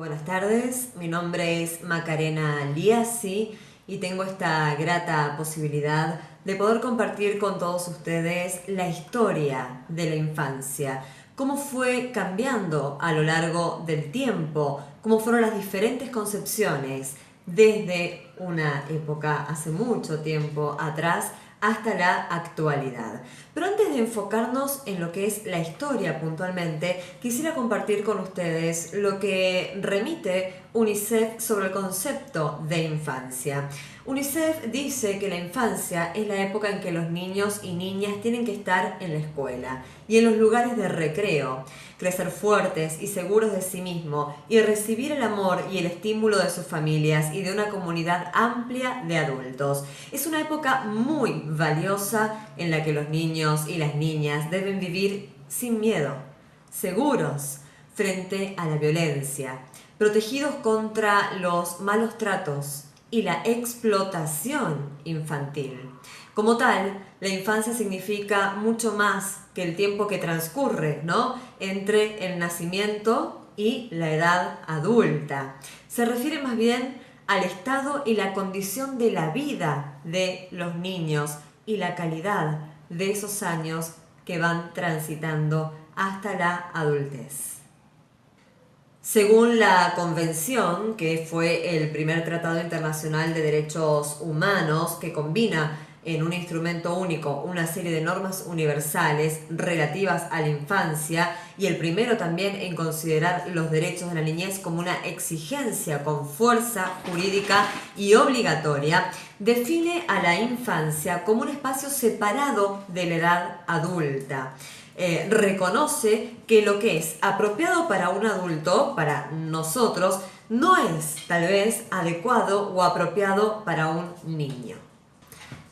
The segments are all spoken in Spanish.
buenas tardes, mi nombre es Macarena Liasi y tengo esta grata posibilidad de poder compartir con todos ustedes la historia de la infancia, cómo fue cambiando a lo largo del tiempo, cómo fueron las diferentes concepciones desde una época hace mucho tiempo atrás hasta la actualidad. Pero antes de enfocarnos en lo que es la historia puntualmente, quisiera compartir con ustedes lo que remite UNICEF sobre el concepto de infancia. UNICEF dice que la infancia es la época en que los niños y niñas tienen que estar en la escuela y en los lugares de recreo, crecer fuertes y seguros de sí mismos y recibir el amor y el estímulo de sus familias y de una comunidad amplia de adultos. Es una época muy valiosa en la que los niños y las niñas deben vivir sin miedo, seguros frente a la violencia, protegidos contra los malos tratos y la explotación infantil. Como tal, la infancia significa mucho más que el tiempo que transcurre, ¿no?, entre el nacimiento y la edad adulta. Se refiere más bien al estado y la condición de la vida de los niños y la calidad de esos años que van transitando hasta la adultez. Según la Convención, que fue el primer tratado internacional de derechos humanos que combina en un instrumento único una serie de normas universales relativas a la infancia y el primero también en considerar los derechos de la niñez como una exigencia con fuerza jurídica y obligatoria, define a la infancia como un espacio separado de la edad adulta. Reconoce que lo que es apropiado para un adulto, para nosotros, no es tal vez adecuado o apropiado para un niño.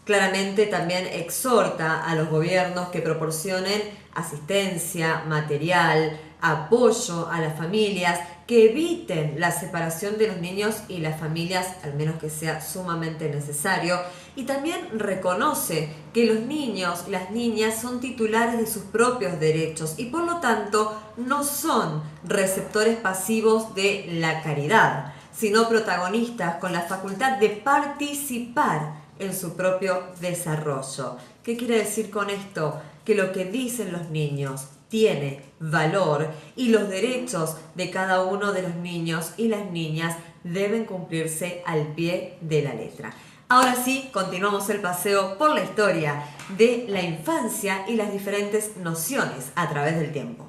Claramente también exhorta a los gobiernos que proporcionen asistencia, material, apoyo a las familias, que eviten la separación de los niños y las familias, al menos que sea sumamente necesario, y también reconoce que los niños y las niñas son titulares de sus propios derechos y por lo tanto no son receptores pasivos de la caridad, sino protagonistas con la facultad de participar en su propio desarrollo. ¿Qué quiere decir con esto? Que lo que dicen los niños tiene valor y los derechos de cada uno de los niños y las niñas deben cumplirse al pie de la letra. Ahora sí, continuamos el paseo por la historia de la infancia y las diferentes nociones a través del tiempo.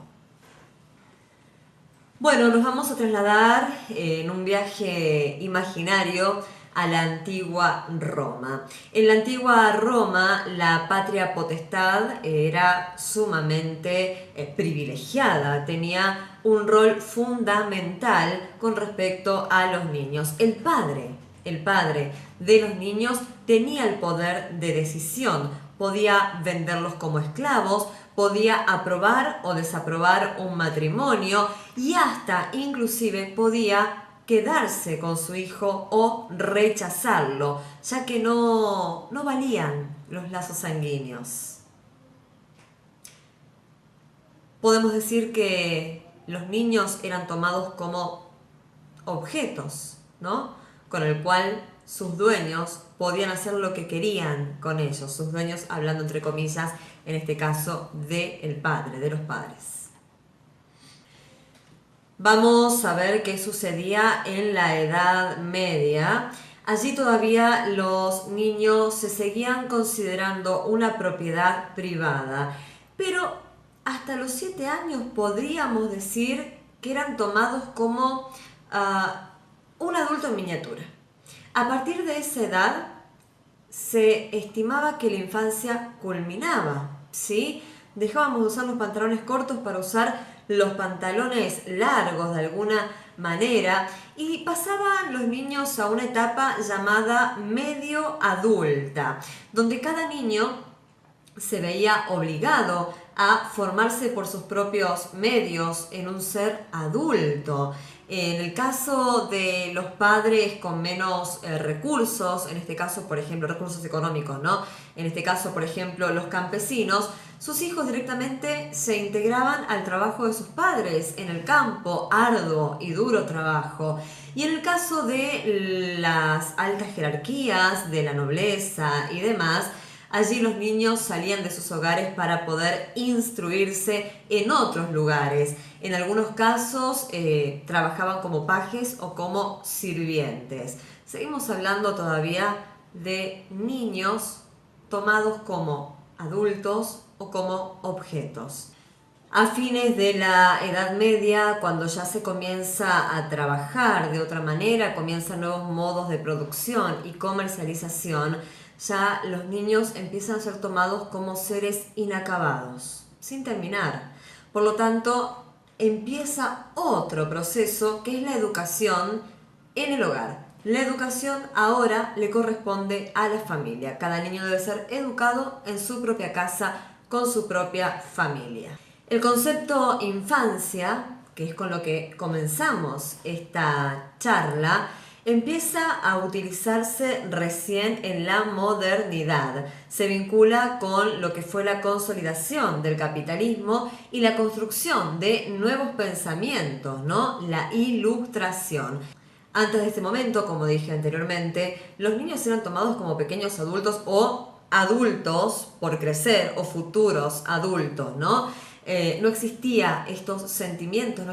Bueno, nos vamos a trasladar en un viaje imaginario a la antigua Roma. En la antigua Roma, la patria potestad era sumamente privilegiada, tenía un rol fundamental con respecto a los niños. El padre de los niños tenía el poder de decisión, podía venderlos como esclavos, podía aprobar o desaprobar un matrimonio y hasta inclusive podía quedarse con su hijo o rechazarlo, ya que no valían los lazos sanguíneos. Podemos decir que los niños eran tomados como objetos, ¿no?, con el cual sus dueños podían hacer lo que querían con ellos, sus dueños hablando entre comillas, en este caso del padre, de los padres. Vamos a ver qué sucedía en la Edad Media. Allí todavía los niños se seguían considerando una propiedad privada, pero hasta los 7 años podríamos decir que eran tomados como un adulto en miniatura. A partir de esa edad se estimaba que la infancia culminaba, ¿sí? Dejábamos de usar los pantalones cortos para usar los pantalones largos de alguna manera y pasaban los niños a una etapa llamada medio adulta, donde cada niño se veía obligado a formarse por sus propios medios en un ser adulto. En el caso de los padres con menos recursos, en este caso, por ejemplo, recursos económicos, ¿no? En este caso, por ejemplo, los campesinos sus hijos directamente se integraban al trabajo de sus padres en el campo, arduo y duro trabajo. Y en el caso de las altas jerarquías, de la nobleza y demás, allí los niños salían de sus hogares para poder instruirse en otros lugares. En algunos casos trabajaban como pajes o como sirvientes. Seguimos hablando todavía de niños tomados como adultos o como objetos. A fines de la Edad Media, cuando ya se comienza a trabajar de otra manera, comienzan nuevos modos de producción y comercialización, ya los niños empiezan a ser tomados como seres inacabados, sin terminar. Por lo tanto, empieza otro proceso que es la educación en el hogar. La educación ahora le corresponde a la familia. Cada niño debe ser educado en su propia casa, con su propia familia. El concepto infancia, que es con lo que comenzamos esta charla, empieza a utilizarse recién en la modernidad. Se vincula con lo que fue la consolidación del capitalismo y la construcción de nuevos pensamientos, ¿no? La ilustración. Antes de este momento, como dije anteriormente, los niños eran tomados como pequeños adultos o adultos por crecer o futuros adultos, ¿no? No existían estos sentimientos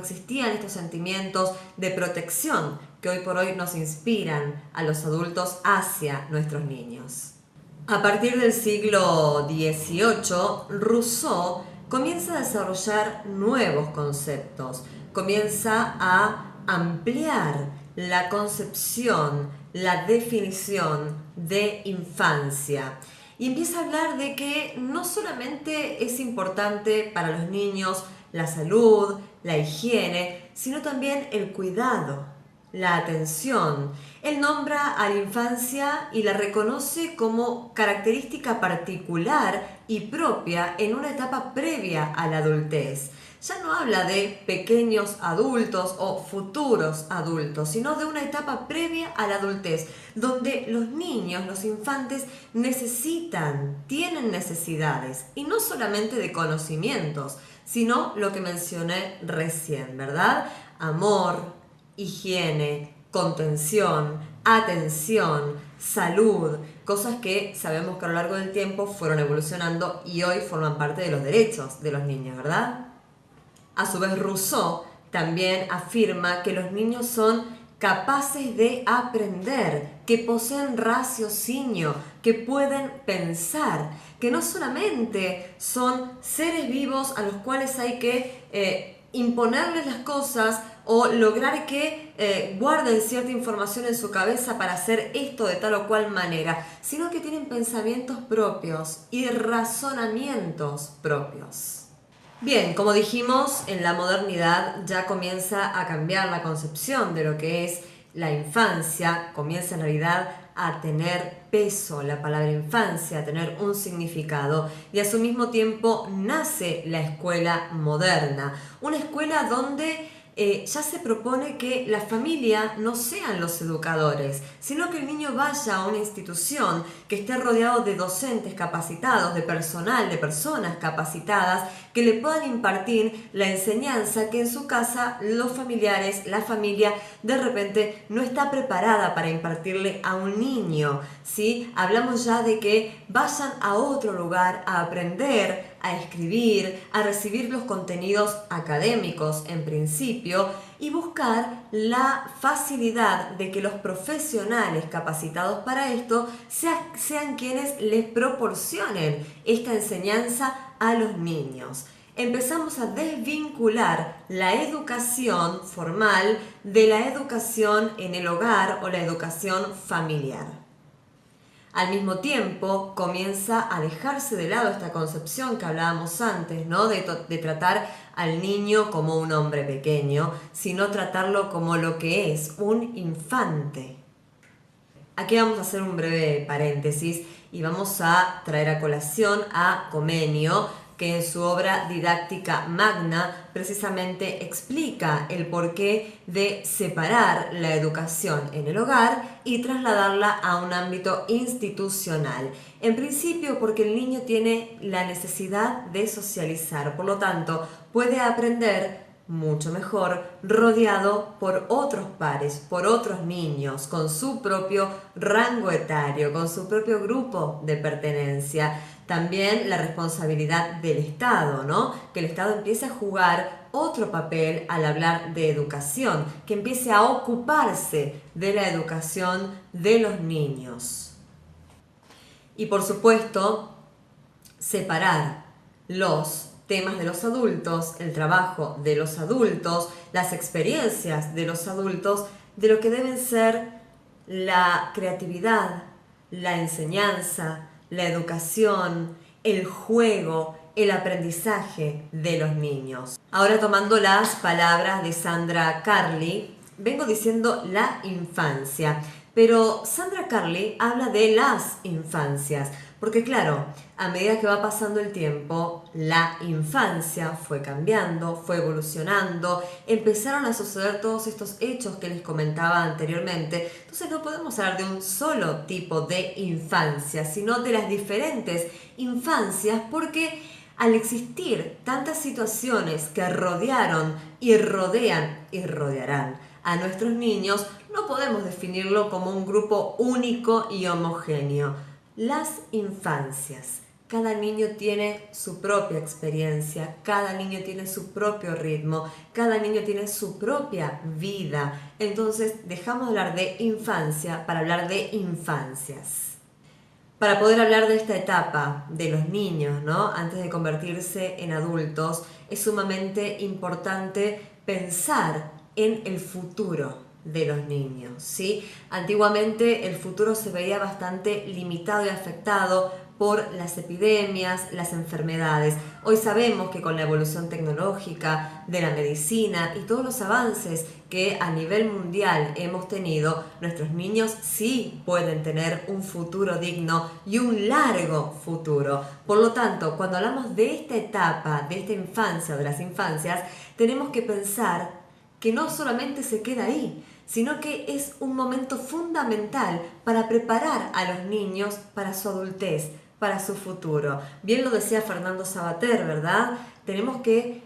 de protección que hoy por hoy nos inspiran a los adultos hacia nuestros niños. A partir del siglo XVIII, Rousseau comienza a desarrollar nuevos conceptos, comienza a ampliar la concepción, la definición de infancia. Y empieza a hablar de que no solamente es importante para los niños la salud, la higiene, sino también el cuidado, la atención. Él nombra a la infancia y la reconoce como característica particular y propia en una etapa previa a la adultez. Ya no habla de pequeños adultos o futuros adultos, sino de una etapa previa a la adultez, donde los niños, los infantes tienen necesidades, y no solamente de conocimientos, sino lo que mencioné recién, ¿verdad? Amor, higiene, contención, atención, salud, cosas que sabemos que a lo largo del tiempo fueron evolucionando y hoy forman parte de los derechos de los niños, ¿verdad? A su vez, Rousseau también afirma que los niños son capaces de aprender, que poseen raciocinio, que pueden pensar, que no solamente son seres vivos a los cuales hay que imponerles las cosas o lograr que guarden cierta información en su cabeza para hacer esto de tal o cual manera, sino que tienen pensamientos propios y razonamientos propios. Bien, como dijimos, en la modernidad ya comienza a cambiar la concepción de lo que es la infancia, comienza en realidad a tener peso la palabra infancia, a tener un significado, y a su mismo tiempo nace la escuela moderna, una escuela donde ya se propone que la familia no sean los educadores, sino que el niño vaya a una institución que esté rodeado de docentes capacitados, de personal, de personas capacitadas que le puedan impartir la enseñanza que en su casa los familiares, la familia, de repente no está preparada para impartirle a un niño, ¿sí? Hablamos ya de que vayan a otro lugar a aprender, a escribir, a recibir los contenidos académicos en principio y buscar la facilidad de que los profesionales capacitados para esto sean quienes les proporcionen esta enseñanza a los niños. Empezamos a desvincular la educación formal de la educación en el hogar o la educación familiar. Al mismo tiempo, comienza a dejarse de lado esta concepción que hablábamos antes, ¿no? De tratar al niño como un hombre pequeño, sino tratarlo como lo que es, un infante. Aquí vamos a hacer un breve paréntesis y vamos a traer a colación a Comenio, que en su obra Didáctica Magna precisamente explica el porqué de separar la educación en el hogar y trasladarla a un ámbito institucional. En principio porque el niño tiene la necesidad de socializar, por lo tanto puede aprender mucho mejor rodeado por otros pares, por otros niños, con su propio rango etario, con su propio grupo de pertenencia. También la responsabilidad del Estado, ¿no? Que el Estado empiece a jugar otro papel al hablar de educación, que empiece a ocuparse de la educación de los niños. Y por supuesto, separar los temas de los adultos, el trabajo de los adultos, las experiencias de los adultos, de lo que deben ser la creatividad, la enseñanza, la educación, el juego, el aprendizaje de los niños. Ahora, tomando las palabras de Sandra Carli, vengo diciendo la infancia, pero Sandra Carli habla de las infancias, porque claro, a medida que va pasando el tiempo, la infancia fue cambiando, fue evolucionando, empezaron a suceder todos estos hechos que les comentaba anteriormente. Entonces no podemos hablar de un solo tipo de infancia, sino de las diferentes infancias, porque al existir tantas situaciones que rodearon y rodean y rodearán a nuestros niños, no podemos definirlo como un grupo único y homogéneo. Las infancias. Cada niño tiene su propia experiencia, cada niño tiene su propio ritmo, cada niño tiene su propia vida. Entonces dejamos de hablar de infancia para hablar de infancias. Para poder hablar de esta etapa de los niños, ¿no? Antes de convertirse en adultos, es sumamente importante pensar en el futuro de los niños, ¿sí? Antiguamente el futuro se veía bastante limitado y afectado por las epidemias, las enfermedades. Hoy sabemos que con la evolución tecnológica de la medicina y todos los avances que a nivel mundial hemos tenido, nuestros niños sí pueden tener un futuro digno y un largo futuro. Por lo tanto, cuando hablamos de esta etapa, de esta infancia o de las infancias, tenemos que pensar que no solamente se queda ahí, sino que es un momento fundamental para preparar a los niños para su adultez, para su futuro. Bien lo decía Fernando Savater, ¿verdad? Tenemos que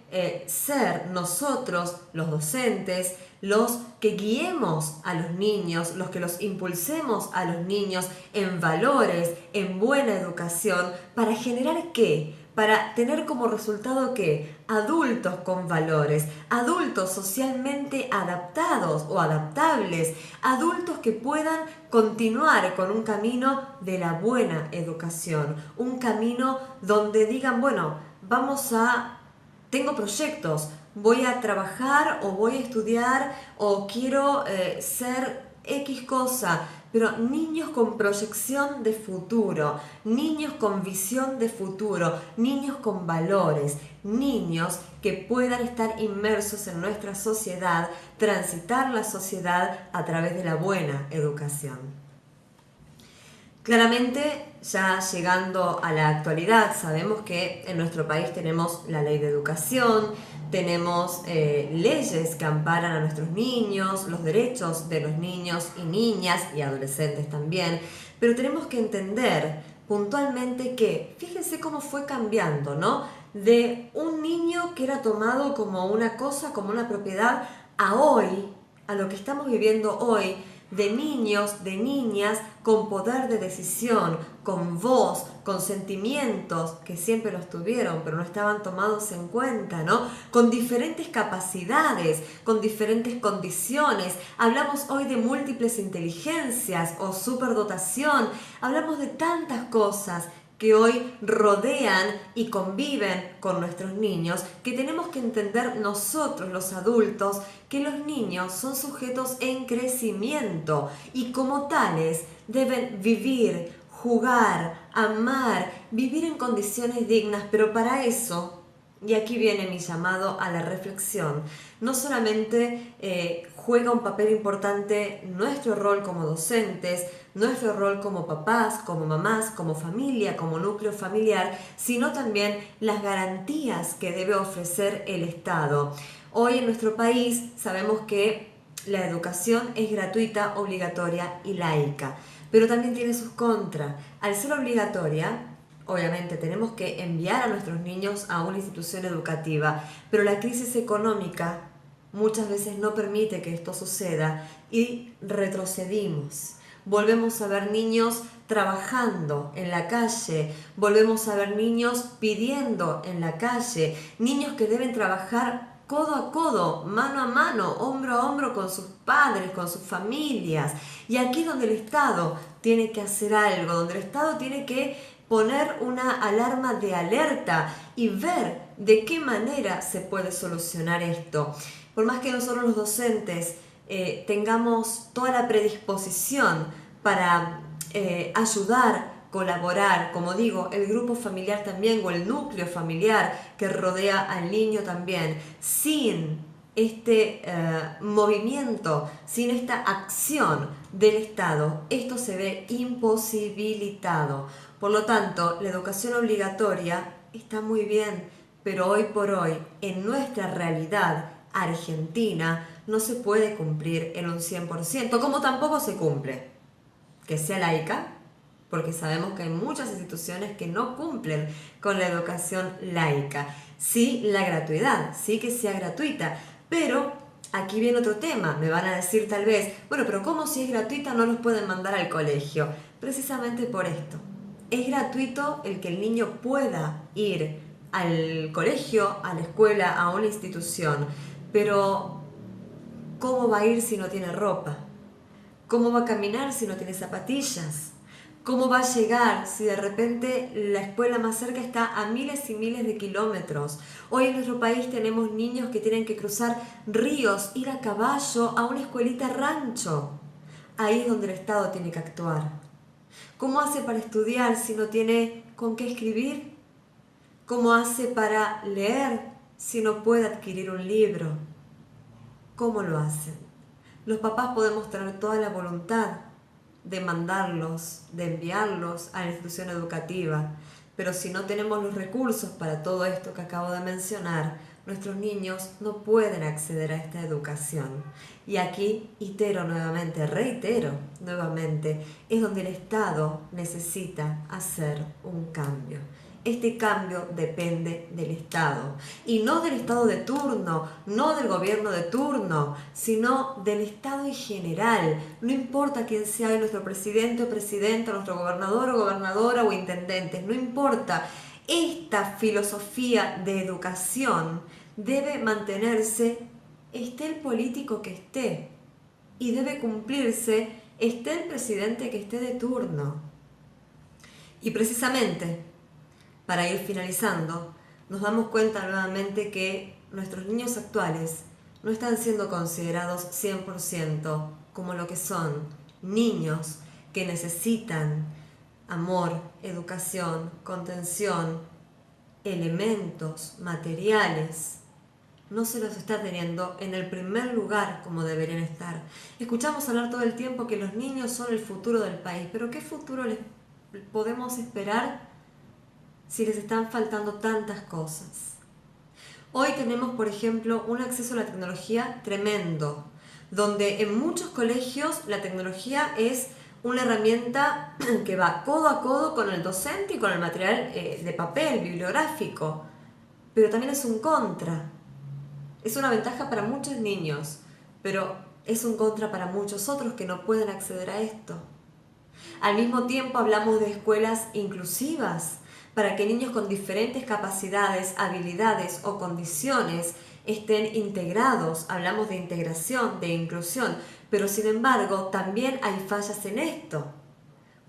ser nosotros, los docentes, los que guiemos a los niños, los que los impulsemos a los niños en valores, en buena educación, para generar ¿qué? Para tener como resultado ¿qué? Adultos con valores, adultos socialmente adaptados o adaptables, adultos que puedan continuar con un camino de la buena educación, un camino donde digan, bueno, tengo proyectos, voy a trabajar o voy a estudiar o quiero ser X cosa, pero niños con proyección de futuro, niños con visión de futuro, niños con valores, niños que puedan estar inmersos en nuestra sociedad, transitar la sociedad a través de la buena educación. Claramente, ya llegando a la actualidad, sabemos que en nuestro país tenemos la ley de educación, tenemos leyes que amparan a nuestros niños, los derechos de los niños y niñas y adolescentes también, pero tenemos que entender puntualmente que, fíjense cómo fue cambiando, ¿no? De un niño que era tomado como una cosa, como una propiedad, a hoy, a lo que estamos viviendo hoy, de niños, de niñas con poder de decisión, con voz, con sentimientos que siempre los tuvieron, pero no estaban tomados en cuenta, ¿no? Con diferentes capacidades, con diferentes condiciones. Hablamos hoy de múltiples inteligencias o superdotación. Hablamos de tantas cosas que hoy rodean y conviven con nuestros niños, que tenemos que entender nosotros los adultos que los niños son sujetos en crecimiento y como tales deben vivir, jugar, amar, vivir en condiciones dignas, pero para eso, y aquí viene mi llamado a la reflexión, no solamente juega un papel importante nuestro rol como docentes, nuestro rol como papás, como mamás, como familia, como núcleo familiar, sino también las garantías que debe ofrecer el Estado. Hoy en nuestro país sabemos que la educación es gratuita, obligatoria y laica, pero también tiene sus contras. Al ser obligatoria, obviamente tenemos que enviar a nuestros niños a una institución educativa, pero la crisis económica muchas veces no permite que esto suceda y retrocedimos. Volvemos a ver niños trabajando en la calle, volvemos a ver niños pidiendo en la calle, niños que deben trabajar codo a codo, mano a mano, hombro a hombro con sus padres, con sus familias. Y aquí es donde el Estado tiene que hacer algo, donde el Estado tiene que poner una alarma de alerta y ver de qué manera se puede solucionar esto. Por más que nosotros los docentes tengamos toda la predisposición para ayudar, colaborar, como digo, el grupo familiar también o el núcleo familiar que rodea al niño también, sin este movimiento, sin esta acción del Estado, esto se ve imposibilitado. Por lo tanto, la educación obligatoria está muy bien, pero hoy por hoy, en nuestra realidad argentina, no se puede cumplir en un 100%, como tampoco se cumple que sea laica, porque sabemos que hay muchas instituciones que no cumplen con la educación laica. Sí, la gratuidad, sí que sea gratuita, pero aquí viene otro tema. Me van a decir tal vez, bueno, pero ¿cómo si es gratuita no los pueden mandar al colegio? Precisamente por esto. Es gratuito el que el niño pueda ir al colegio, a la escuela, a una institución, pero ¿cómo va a ir si no tiene ropa? ¿Cómo va a caminar si no tiene zapatillas? ¿Cómo va a llegar si de repente la escuela más cerca está a miles y miles de kilómetros? Hoy en nuestro país tenemos niños que tienen que cruzar ríos, ir a caballo a una escuelita rancho. Ahí es donde el Estado tiene que actuar. ¿Cómo hace para estudiar si no tiene con qué escribir? ¿Cómo hace para leer si no puede adquirir un libro? ¿Cómo lo hacen? Los papás podemos tener toda la voluntad de mandarlos, de enviarlos a la institución educativa, pero si no tenemos los recursos para todo esto que acabo de mencionar, nuestros niños no pueden acceder a esta educación. Y aquí reitero nuevamente, es donde el Estado necesita hacer un cambio. Este cambio depende del Estado, y no del Estado de turno, no del gobierno de turno, sino del Estado en general. No importa quién sea hoy nuestro presidente o presidenta, nuestro gobernador o gobernadora o intendentes, no importa. Esta filosofía de educación debe mantenerse, esté el político que esté, y debe cumplirse, esté el presidente que esté de turno. Y precisamente, para ir finalizando, nos damos cuenta nuevamente que nuestros niños actuales no están siendo considerados 100% como lo que son niños que necesitan amor, educación, contención, elementos, materiales. No se los está teniendo en el primer lugar como deberían estar. Escuchamos hablar todo el tiempo que los niños son el futuro del país, pero ¿qué futuro les podemos esperar si les están faltando tantas cosas? Hoy tenemos, por ejemplo, un acceso a la tecnología tremendo, donde en muchos colegios la tecnología es una herramienta que va codo a codo con el docente y con el material de papel, bibliográfico, pero también es un contra. Es una ventaja para muchos niños, pero es un contra para muchos otros que no pueden acceder a esto. Al mismo tiempo hablamos de escuelas inclusivas, para que niños con diferentes capacidades, habilidades o condiciones estén integrados. Hablamos de integración, de inclusión, pero sin embargo también hay fallas en esto,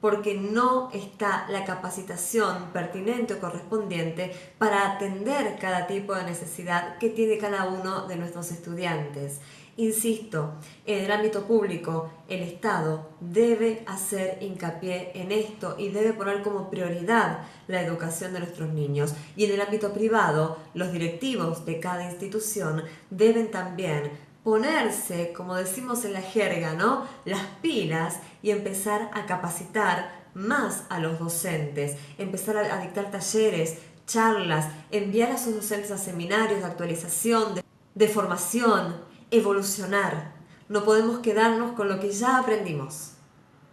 porque no está la capacitación pertinente o correspondiente para atender cada tipo de necesidad que tiene cada uno de nuestros estudiantes. Insisto, en el ámbito público, el Estado debe hacer hincapié en esto y debe poner como prioridad la educación de nuestros niños. Y en el ámbito privado, los directivos de cada institución deben también ponerse, como decimos en la jerga, ¿no?, las pilas y empezar a capacitar más a los docentes, empezar a dictar talleres, charlas, enviar a sus docentes a seminarios de actualización, de formación, evolucionar. No podemos quedarnos con lo que ya aprendimos,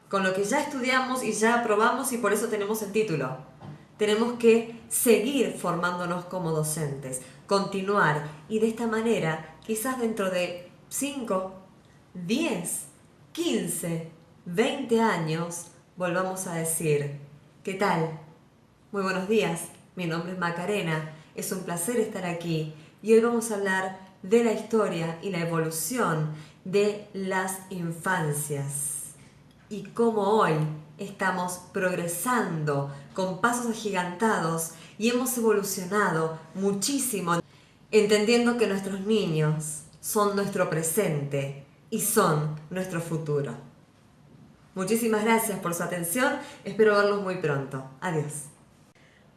con lo que ya estudiamos y ya aprobamos y por eso tenemos el título. Tenemos que seguir formándonos como docentes, continuar y de esta manera, quizás dentro de 5, 10, 15, 20 años, volvamos a decir, ¿qué tal? Muy buenos días, mi nombre es Macarena, es un placer estar aquí y hoy vamos a hablar de la historia y la evolución de las infancias y cómo hoy estamos progresando con pasos agigantados y hemos evolucionado muchísimo, entendiendo que nuestros niños son nuestro presente y son nuestro futuro. Muchísimas gracias por su atención, espero verlos muy pronto. Adiós.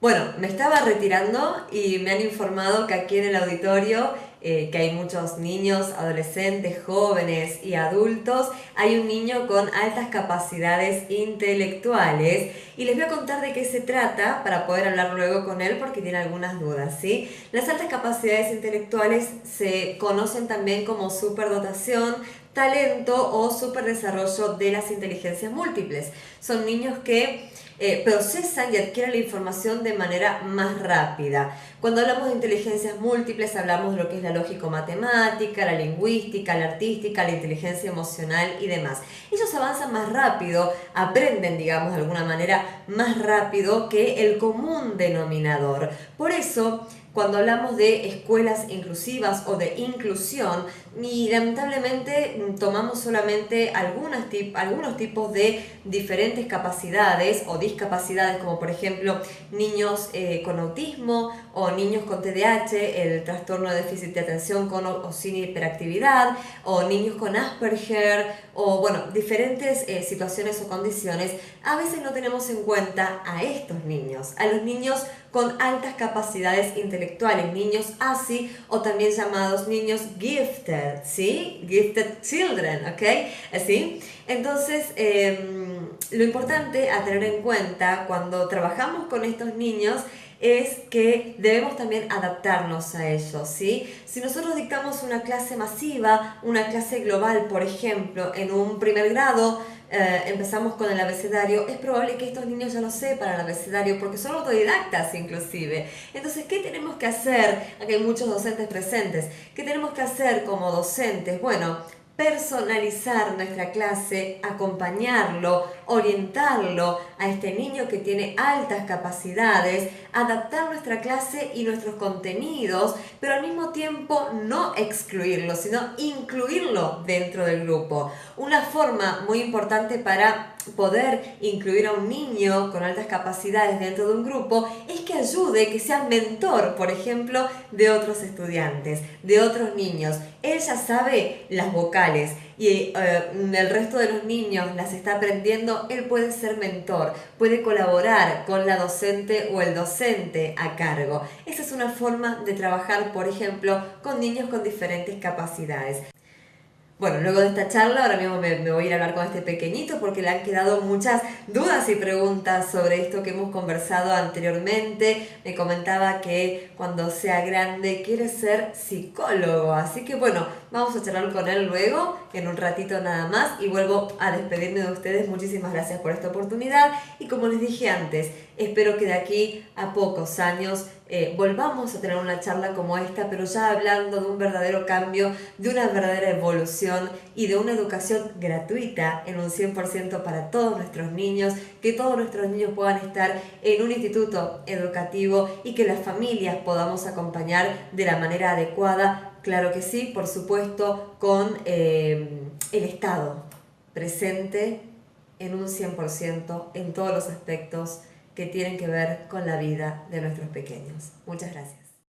Bueno, me estaba retirando y me han informado que aquí en el auditorio, que hay muchos niños, adolescentes, jóvenes y adultos, hay un niño con altas capacidades intelectuales y les voy a contar de qué se trata para poder hablar luego con él porque tiene algunas dudas, ¿sí? Las altas capacidades intelectuales se conocen también como superdotación, talento o superdesarrollo de las inteligencias múltiples. Son niños que procesan y adquieren la información de manera más rápida. Cuando hablamos de inteligencias múltiples hablamos de lo que es la lógico-matemática, la lingüística, la artística, la inteligencia emocional y demás. Ellos avanzan más rápido, aprenden, digamos, de alguna manera más rápido que el común denominador. Por eso, cuando hablamos de escuelas inclusivas o de inclusión, y lamentablemente tomamos solamente algunos tipos de diferentes capacidades o discapacidades, como por ejemplo niños con autismo o niños con TDAH, el trastorno de déficit de atención con o sin hiperactividad, o niños con Asperger, o bueno, diferentes situaciones o condiciones. A veces no tenemos en cuenta a estos niños, a los niños con altas capacidades intelectuales, niños ASI o también llamados niños gifted, ¿sí? Gifted children, ¿ok? ¿Así? Entonces, lo importante a tener en cuenta cuando trabajamos con estos niños es que debemos también adaptarnos a ellos, ¿sí? Si nosotros dictamos una clase masiva, una clase global, por ejemplo, en un primer grado, empezamos con el abecedario, es probable que estos niños ya lo sepan el abecedario porque son autodidactas inclusive. Entonces, ¿qué tenemos que hacer? Aquí hay muchos docentes presentes. ¿Qué tenemos que hacer como docentes? Bueno, personalizar nuestra clase, acompañarlo, orientarlo a este niño que tiene altas capacidades, adaptar nuestra clase y nuestros contenidos, pero al mismo tiempo no excluirlo, sino incluirlo dentro del grupo. Una forma muy importante para poder incluir a un niño con altas capacidades dentro de un grupo es que ayude, que sea mentor, por ejemplo, de otros estudiantes, de otros niños. Él ya sabe las vocales y el resto de los niños las está aprendiendo, él puede ser mentor, puede colaborar con la docente o el docente a cargo. Esa es una forma de trabajar, por ejemplo, con niños con diferentes capacidades. Bueno, luego de esta charla, ahora mismo me voy a ir a hablar con este pequeñito porque le han quedado muchas dudas y preguntas sobre esto que hemos conversado anteriormente. Me comentaba que cuando sea grande quiere ser psicólogo, así que bueno, vamos a charlar con él luego, en un ratito nada más, y vuelvo a despedirme de ustedes. Muchísimas gracias por esta oportunidad y como les dije antes, espero que de aquí a pocos años volvamos a tener una charla como esta, pero ya hablando de un verdadero cambio, de una verdadera evolución y de una educación gratuita en un 100% para todos nuestros niños, que todos nuestros niños puedan estar en un instituto educativo y que las familias podamos acompañar de la manera adecuada. Claro que sí, por supuesto, con el Estado presente en un 100% en todos los aspectos que tienen que ver con la vida de nuestros pequeños. Muchas gracias.